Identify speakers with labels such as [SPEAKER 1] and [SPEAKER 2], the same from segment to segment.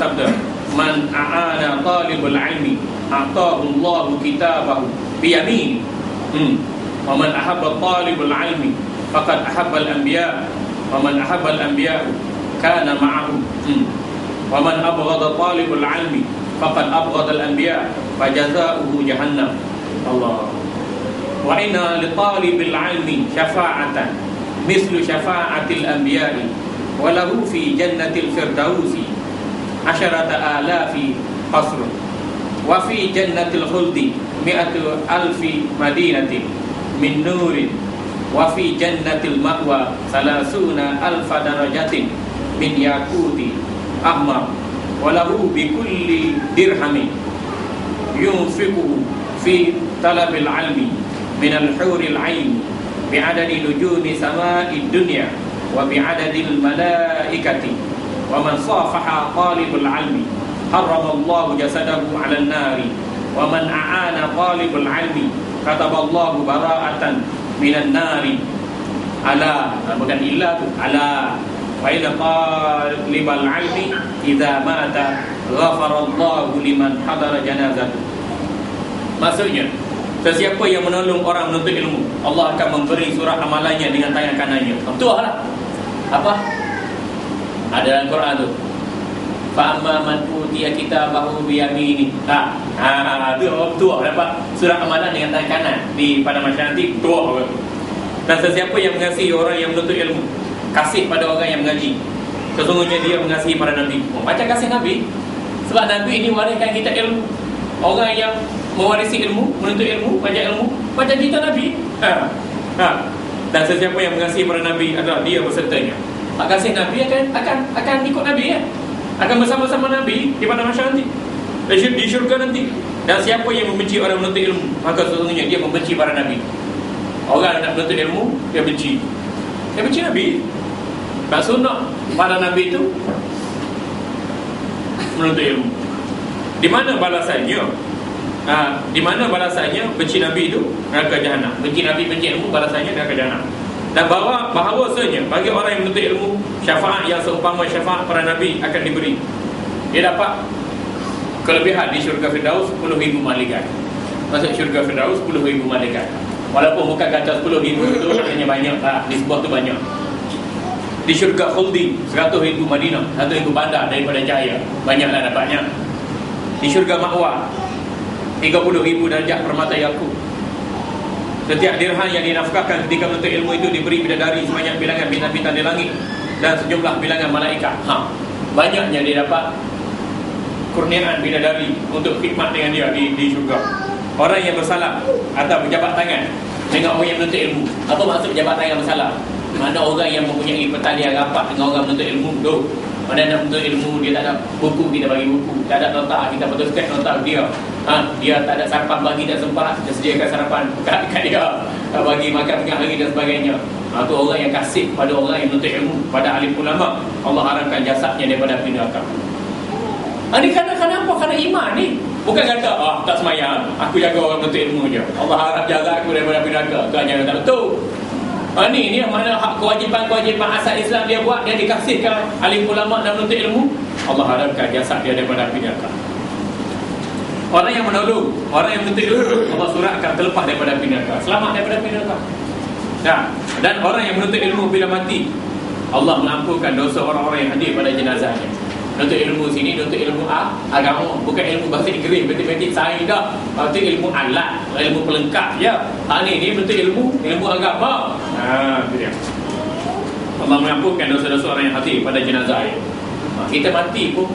[SPEAKER 1] bersabda, "Man a'ana talibul ilmi, a'tahu Allahu kitabahu biyamin." Wa man ahabba talibul ilmi faqad ahabba al-anbiya, wa man ahabba al-anbiya kana ma'ahum. Wa man abghada talibul ilmi faqad abghada al-anbiya fajazaohu jahannam. Allah. Wa inna li talibil ilmi syafa'atan mislu syafa'atil anbiya'i wa lahu fi jannatil firdausi asharata alafi qasr wa fi jannatil khuldi mi'atu alfi madinatin min nurin wa fi jannatil ma'wa salasuna alfa darajatin min yakuti ahmar wa lahu bi kulli dirhamin yunfiquhu fi talabil ilmi min al-huril ain bi'adadi nujumi sama'id dunya wa bi'adadil malaikati wa man safaha talibul ilmi harrama Allahu jasadahu 'alan nari wa man a'ana talibul ilmi kataballahu bara'atan minan nari. Ala, bukan illa tu, ala wa inna talibal ilmi idza mata ghafara Allahu liman hadara janazatu. Maksudnya, sesiapa yang menolong orang menuntut ilmu, Allah akan memberi surat amalannya dengan tangan kanannya. Betul lah. Apa? Ada dalam Quran tu. Fa amma man utiya kitabahu bi yamini. Tu betul dapat surat amalan dengan tangan kanan di pada masyarakat nanti. Betul. Dan sesiapa yang mengasihi orang yang menuntut ilmu, kasih pada orang yang mengaji, sesungguhnya dia mengasihi para nabi. Macam kasih nabi. Sebab nabi ini wariskan kita ilmu. Orang yang mewarisi ilmu, menuntut ilmu, belajar ilmu, macam kita Nabi. Dan sesiapa yang mengasihi para Nabi adalah dia bersertanya. Kasih Nabi akan ikut Nabi ya. Akan bersama-sama Nabi di pada masyarakat nanti, di syurga nanti. Dan siapa yang membenci orang menuntut ilmu, maka sesungguhnya dia membenci para Nabi. Orang nak menuntut ilmu, dia benci. Dia benci Nabi. Tak sunnah para Nabi itu menuntut ilmu. Di mana balasannya? Di mana balasannya benci Nabi itu? Neraka jahanam. Benci Nabi, benci ilmu, balasannya neraka jahanam. Dan bahawasanya bagi orang yang menuntut ilmu, syafaat yang seumpama syafaat para Nabi akan diberi. Dia dapat kelebihan di syurga Firdaus 10,000 malaikat. Masuk syurga Firdaus 10,000 malaikat. Walaupun bukan kata 10,000 itu hanya banyak, di sebuah tu banyak. Di syurga Khuldi 100,000 Madinah, 100,000 bandar daripada cahaya. Banyaklah dapatnya. Di syurga Ma'wa 30,000 darjat permata Yakub. Setiap dirham yang dinafkahkan ketika menuntut ilmu itu diberi bidadari sebanyak bilangan bintang-bintang di langit dan sejumlah bilangan malaikat. Banyaknya dia dapat kurniaan bidadari untuk khidmat dengan dia di syurga. Orang yang bersalam atau berjabat tangan dengan orang yang menuntut ilmu. Apa maksud berjabat tangan bersalam? Mana orang yang mempunyai pertalian rapat dengan orang menuntut ilmu tu. Mana nak menuntut ilmu, dia tak ada buku, kita bagi buku. Tak ada nota, kita betul-betul nota dia. Dia tak ada sarapan bagi dan sempat, kita sediakan sarapan kat dia, bagi makan tengah hari dan sebagainya. Tu orang yang kasih pada orang yang menuntut ilmu, pada alim ulama. Allah haramkan jasadnya daripada api neraka. Ini kenapa? Kerana iman ni. Bukan kata, tak semayang, aku jaga orang menuntut ilmu je, Allah harap jaga aku daripada api neraka. Tu hanya tak betul. Ini mana hak kewajipan asal Islam dia buat, dia dikasihkan alim ulama dan menuntut ilmu. Allah harapkan jasad dia daripada api neraka. Orang yang menolong, orang yang menuntut ilmu, Allah suratkan terlepas daripada api neraka, selamat daripada api neraka. Dan orang yang menuntut ilmu bila mati, Allah mengampunkan dosa orang-orang yang hadir pada jenazahnya. Menuntut ilmu sini, menuntut ilmu agama, bukan ilmu bahasa Inggeris, matematik, sains dah. Itu ilmu alat, ilmu pelengkap je. Ni menuntut ilmu agama. Itu dia. Allah mengampunkan dosa-dosa orang yang hadir pada jenazah. Kita mati pun,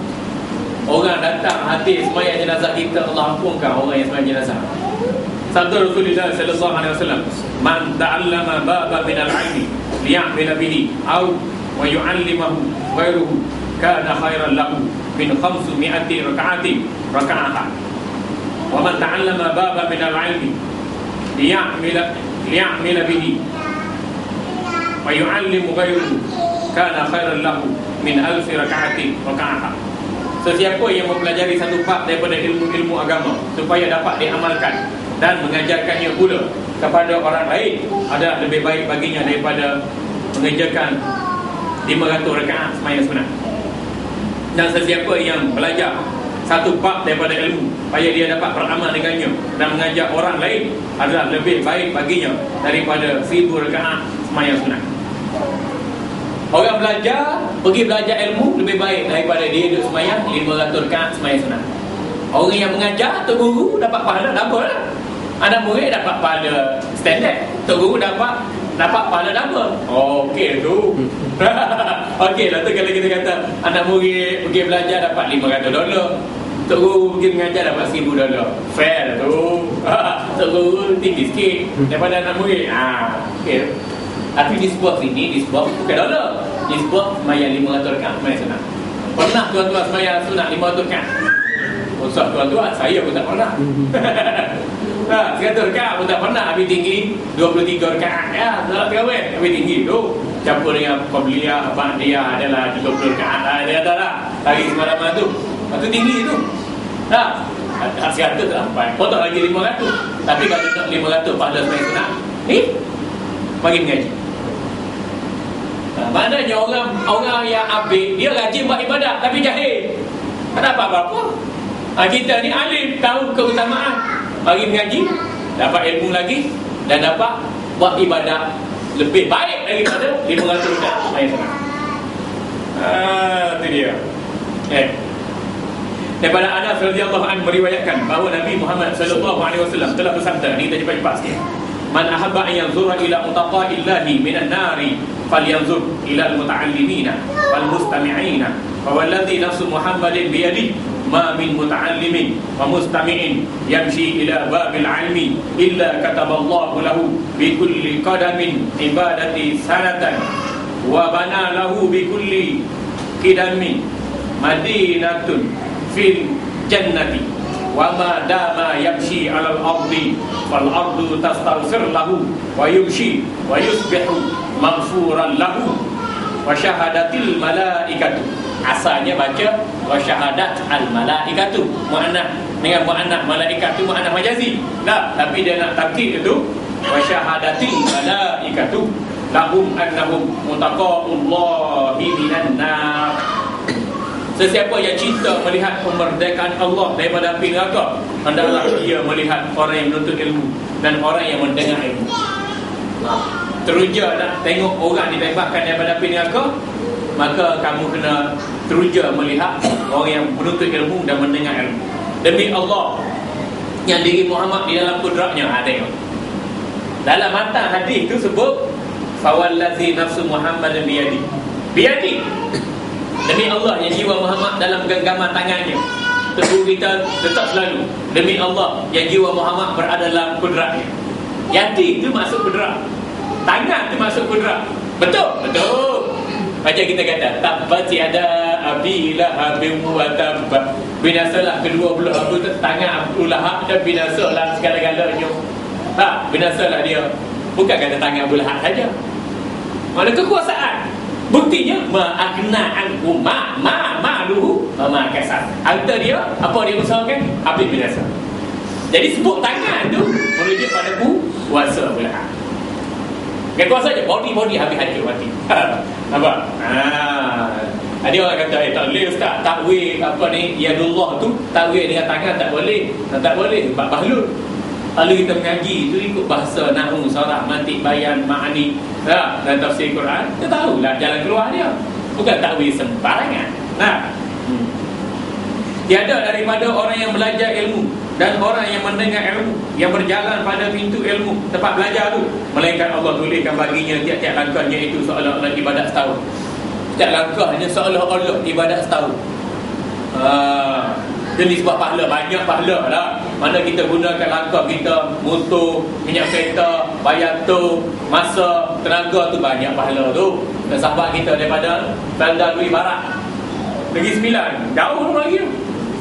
[SPEAKER 1] orang datang hadir sembahyang jenazah kita, Allah ampunkan orang yang sembahyang jenazah. Sabda Rasulullah sallallahu alaihi wasallam, "Man ta'allama baba min al-'ilmi liya'mila bihi aw wa yu'allimahu ghayruhu kana khairan lahu min 500 raka'atin wa man ta'allama baba min al-'ilmi liya'mila bihi wa yu'allimu ghayruhu kana khairan lahu min 1000 raka'atin." Sesiapa yang mempelajari satu bab daripada ilmu-ilmu agama supaya dapat diamalkan dan mengajarkannya pula kepada orang lain, adalah lebih baik baginya daripada mengerjakan 500 rakaat sembahyang sunat. Dan sesiapa yang belajar satu bab daripada ilmu, supaya dia dapat beramal dengannya dan mengajak orang lain, adalah lebih baik baginya daripada 1000 rakaat sembahyang sunat. Orang pergi belajar ilmu lebih baik daripada dia duduk sembahyang 500 rakaat sembahyang sunat. Orang yang mengajar, tok guru dapat pahala double lah. Anak murid dapat pahala standard, tok guru dapat pahala double. Okey tu. Okey lah tu kalau kita kata anak murid pergi belajar dapat $500, tok guru pergi mengajar dapat $1000. Fair tu. Tok guru tinggi sikit daripada anak murid. Okey. Tapi di sebuah bukan dolar. Di sebuah sembahyang 500 rakaat sembahyang sunat. Pernah tuan-tuan sembahyang sunat 500 rakaat? Usah tuan-tuan, saya pun tak pernah. 100 rakaat pun tak pernah. Habis tinggi 23 rakaat. Ya, salat tarawih habis tinggi tu. Campur dengan qabliyah, ba'diyah adalah 30 rakaat. Dia kata lah, hari semalaman tu. Lepas tu tinggi tu. 100 tak sampai. Potong lagi 500. Tapi kalau nak 500 pahala sembahyang sunat, bagi mengaji. Maknanya orang yang abid, dia rajin buat ibadat tapi jahil, tak dapat apa-apa. Kita ni alim, tahu keutamaan, bagi mengaji, dapat ilmu lagi, dan dapat buat ibadat lebih baik daripada 500 rakaat sembahyang sunat. Itu dia. Daripada Anas radhiyallahu anhu meriwayatkan bahawa Nabi Muhammad sallallahu alaihi wasallam telah bersabda, ni kita cepat-cepat sikit. Man ahabba an yanzura ila mutaqaillahi minan nari falyanzur ila almuta'allimina wal mustami'ina fa walladhi nafsu Muhammadin biyadihi ma min muta'allimin wa mustami'in yamshi ila babil ilmi illa kataballahu lahu bi kulli qadamin ibadati sanatan wa bana lahu bi kulli qidamin madinatun fil jannati wa ma dama yamshi 'alal ardi fal ardu tastaghfir lahu wa yumshi wa yusbihu maghfuran lahu wa syahadatil malaikatu. Asalnya baca wa syahadat al malaikatu, muannah dengan muannah malaikat tu muannah majazi. Tapi dia nak takkid itu wa syahadatil malaikatu lahum annahum mutaqaullahi minan nar. Sesiapa yang cinta melihat kemerdekaan Allah daripada api neraka, hendaklah dia melihat orang yang menuntut ilmu dan orang yang mendengar ilmu. Teruja nak tengok orang dibebaskan daripada api neraka, maka kamu kena teruja melihat orang yang menuntut ilmu dan mendengar ilmu. Demi Allah yang diri Muhammad di dalam kudratnya. Tengok dalam matan hadis tu sebut fawallazi nafsu Muhammadin biyadi. Demi Allah yang jiwa Muhammad dalam genggaman tangannya. Teguh kita tetap selalu, demi Allah yang jiwa Muhammad berada dalam kudratnya. Yadi itu masuk kudrat, tangan itu masuk kudrat. Betul? Betul. Macam kita kata tabbat yada abi lahabin wa tabba. Binasalah kedua belah abu tangan Abu Lahab, dan binasalah segala-galanya. Binasalah dia. Bukan kata tangan Abu Lahab saja. Mana kekuasaan? Buktinya ma'akna anhu ma'luhu ma kasar. Harta dia, apa dia usahakan, habis binasa. Jadi sebut tangan tu merujuk pada kuasa pula. Bukan kuasa je, body habis hancur mati. Nampak? Ada orang kata tak boleh ustaz, takwil apa ni yadullah tu, takwil dengan tangan tak boleh. Tak boleh sebab bahlul. Lalu kita mengaji tu ikut bahasa nahwu, sarah, mantik, bayan, ma'ani dan tafsir Quran, kita tahulah jalan keluar dia. Bukan takwil sembarangan. Tiada daripada orang yang belajar ilmu dan orang yang mendengar ilmu, yang berjalan pada pintu ilmu tempat belajar tu, melainkan Allah tuliskan baginya tiap-tiap langkahnya itu seolah-olah ibadat setahun. Tiap langkahnya seolah-olah ibadat setahun. Jadi sebab pahala, banyak pahala lah. Mana kita gunakan langkah kita, motor, minyak kereta, bayar tu, masa, tenaga tu, banyak pahala tu. Dan sahabat kita daripada Bandar Duri Barat Negeri Sembilan, jauh lagi.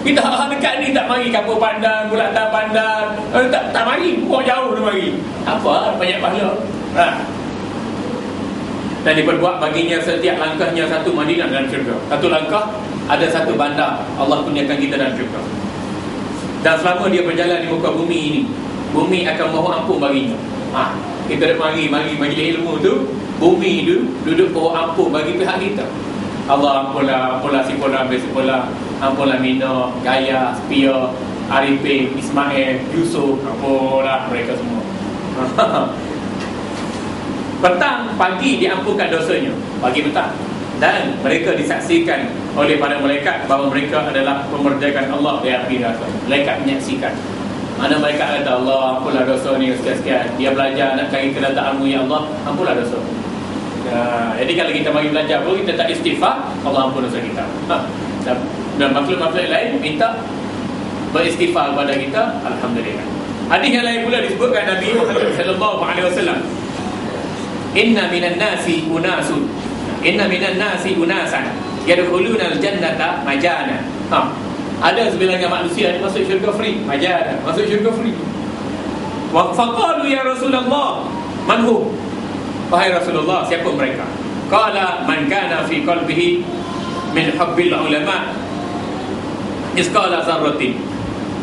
[SPEAKER 1] Kita dekat ni tak mari Kampung Pandan, Bulatan Pandan, tak mari, buat jauh tu mari. Apa? Banyak pahala. Dan diperbuat baginya setiap langkahnya satu Madinah dalam syurga. Satu langkah ada satu bandar, Allah kurniakan kita dalam syurga. Dan selama dia berjalan di muka bumi ini, bumi akan mohon ampun baginya. Kita dah mari majlis ilmu tu, bumi tu duduk mohon ampun bagi pihak kita. Allah ampunlah si pola ambil si pola, ampunlah Mino, Gaya, Spia, Arifin, Ismail, Yusuf, ampunlah mereka semua. Petang, pagi diampunkan dosanya, pagi petang. Dan mereka disaksikan oleh para malaikat bahawa mereka adalah pemerdakan Allah di api neraka. Malaikat menyaksikan. Mana mereka kata, Allah ampunlah dosa ni sekian-sekian. Dia belajar nak cari kedatangan-Mu ya Allah, ampunlah dosa. Jadi kalau kita bagi belajar pun kita tak istighfar, Allah ampun dosa kita. Dan makhluk-makhluk lain minta beristighfar kepada kita, alhamdulillah. Hadis yang lain pula disebutkan Nabi Muhammad sallallahu alaihi wasallam, Inna minan nasi unasan yadkhuluna al-jannata majana. Ada sebilangan manusia yang masuk syurga free, majana, masuk syurga free. Wa faqalu ya Rasulullah, man hum? Wahai Rasulullah, siapa mereka? Qala man kana fi qalbihi min hubbil ulama isqala zarratin.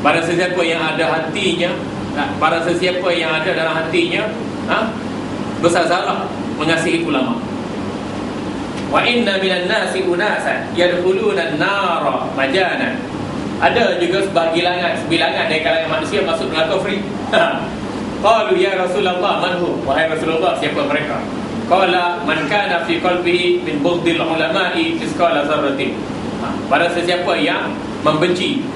[SPEAKER 1] Barang sesiapa yang ada hatinya, barang sesiapa yang ada dalam hatinya besar zarah mengasihi ulama. Wa inna minan nasi unasan yadkhuluna an-nara majana. Ada juga sebilangan dari kalangan manusia masuk neraka free. Qalu ya Rasulullah man hu? Wahai Rasulullah, siapa mereka? Qala man kana fi qalbihi min bughdil ulama'i misqala dzarratin. Barang sesiapa yang membenci,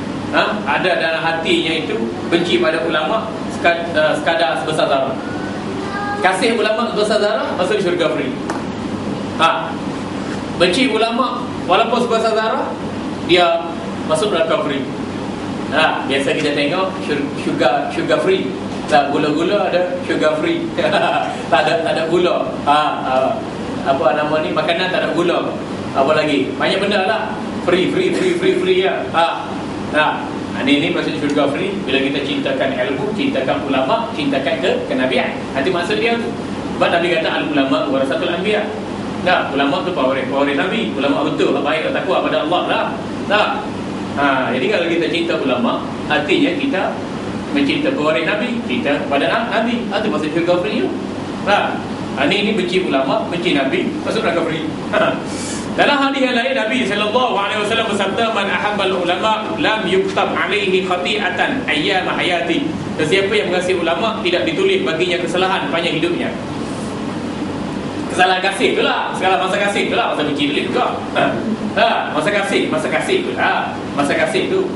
[SPEAKER 1] ada dalam hatinya itu benci pada ulama sekadar sebesar zarah. Kasih ulama sebesar zarah, masuk syurga free. Benci ulama walaupun sebesar zarah, dia masuk neraka free. Biasa kita tengok sugar free. Tak gula-gula ada sugar free. tak ada gula. Apa nama ni, makanan tak ada gula. Apa lagi? Banyak benda lah. Free ya. Ini maksud syurga free. Bila kita cintakan ilmu, cintakan ulama, cintakan kenabian. Nanti maksud dia tu. Sebab Nabi kata al-ulama warasatul anbiya. Ulama tu pewaris Nabi. Ulama betul, baik, takwa pada Allah lah. Jadi kalau kita cinta ulama, artinya kita mencinta pewaris Nabi, cinta pada Nabi. Itu maksud syurga free tu. Ini benci ulama, benci Nabi, masuk neraka free. Dalam hadis yang lain Nabi sallallahu alaihi wasallam bersabda, man ahabbal ulama lam yuktab alaihi khati'atan ayyam hayati. Sesiapa yang mengasihi ulama tidak ditulis baginya kesalahan panjang hidupnya. Kesalahan kasih itulah, segala masa kasih itulah, masa benci tulis juga. Masa kasih itulah, masa kasih tu.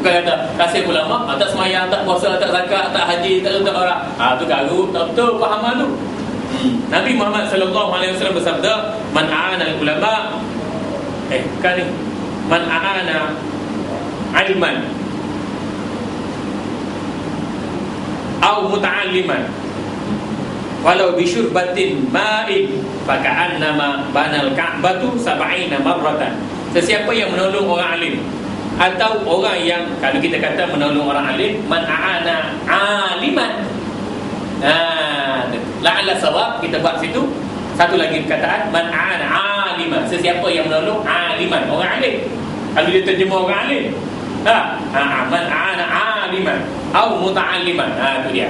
[SPEAKER 1] Bukan kata kasih ulama, tak semayang, tak puasa, tak zakat, tak haji, tak untuk orang. Tu garu, tak betul fahaman tu. Nabi Muhammad sallallahu alaihi wasallam bersabda, man a'ana al-ulama man a'ana ilman aw muta'alliman walau bisyurbatin ma'in faka'annama banal ka'batu 70 marratan. Sesiapa yang menolong orang alim atau orang yang, kalau kita kata menolong orang alim, man a'ana aliman, la'alla sawab, kita buat situ. Satu lagi perkataan, man a'ana aliman, sesiapa yang menolong aliman, orang alim. Kalau dia terjemah orang alim, man a'ana aliman au muta'alliman, itu dia.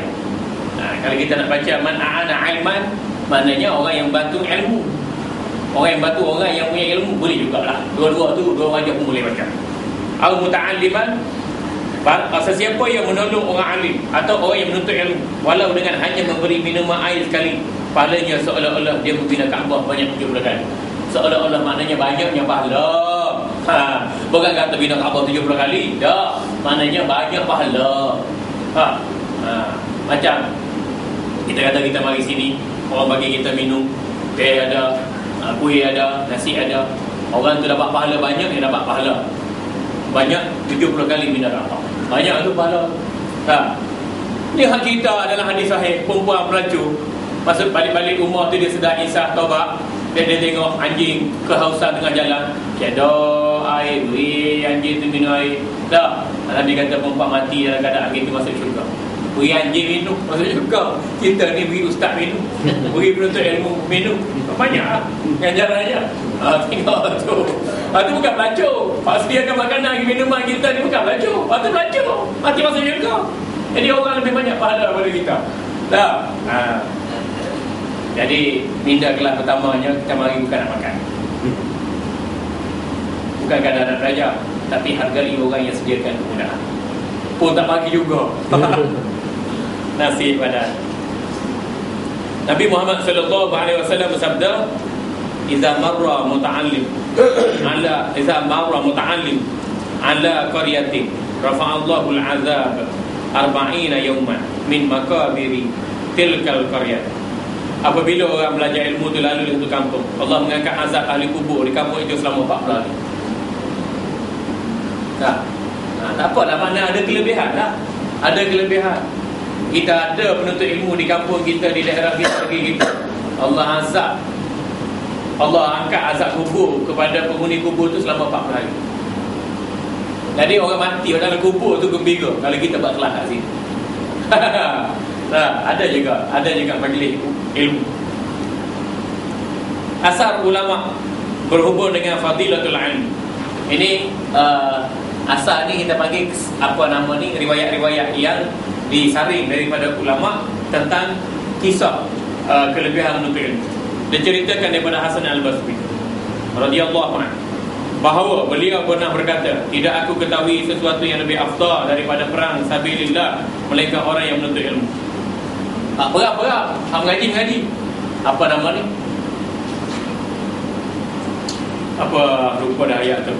[SPEAKER 1] Kalau kita nak baca man a'ana aliman, maknanya orang yang bantu ilmu. Orang yang bantu orang yang punya ilmu, boleh jugalah. Dua-dua tu, dua wajah pun boleh baca. Au muta'alliman, sesiapa yang menolong orang alim atau orang yang menuntut ilmu, walau dengan hanya memberi minuman air sekali, pahalanya seolah-olah dia membina Kaabah banyak 70 kali. Seolah-olah maknanya banyaknya pahala. Bukan kata bina Kaabah 70 kali, tak, maknanya banyak pahala. Macam kita kata kita mari sini, orang bagi kita minum, teh ada, kuih ada, nasi ada. Orang tu dapat pahala banyak, dia dapat pahala banyak 70 kali bina Kaabah. Banyak tu pahala. Ni hak kita dalam hadis sahih, perempuan pelacur masuk balik-balik rumah tu, dia sedar insaf taubat. Dia tengok anjing kehausan tengah jalan, tiada air, beri anjing tu minum air. Tak, Nabi kata perempuan mati dalam keadaan gitu masuk syurga. Beri anjing minum, masuk syurga. Kita ni beri ustaz minum, beri penuntut ilmu minum. Banyak lah yang jalan aja. Tengok tu. Itu bukan pelacur. Sediakan makanan, minuman kita ni bukan pelacur. Itu pelacur, mati masuk syurga. Jadi orang lebih banyak pahala daripada kita. Tak. Jadi minda kelas pertamanya, kita mari bukan nak makan. Bukan kadang nak belajar, tapi hargai orang yang sediakan kemudahan. Pun tak bagi juga. Nasib badan. Nabi Muhammad sallallahu alaihi wasallam bersabda, "Idza marra muta'allim ala qaryatin rafa'allahu al-'azab 40 yawman min makabiri tilkal qaryah." Apabila orang belajar ilmu tu lalu di satu kampung, Allah mengangkat azab ahli kubur di kampung itu selama 40 hari. Tak apa lah, makna ada kelebihan lah. Ada kelebihan. Kita ada penuntut ilmu di kampung kita, di daerah kita, negeri kita. Allah azab, Allah angkat azab kubur kepada penghuni kubur tu selama 40 hari. Jadi orang mati dalam kubur tu gembira kalau kita buat kelas kat sini. Ada juga majlis ilmu. Asar ulama berhubung dengan fadilatul ilm. Ini asal ni kita panggil apa nama ni, riwayat-riwayat yang disaring daripada ulama tentang kisah kelebihan menuntut ilmu. Diceritakan daripada Hasan Al-Basri radhiyallahu anhu bahawa beliau pernah berkata, "Tidak aku ketahui sesuatu yang lebih afdal daripada perang sabilillah melainkan orang yang menuntut ilmu." Perang, mengaji. Apa nama ni? Apa lupa dah ayat tu.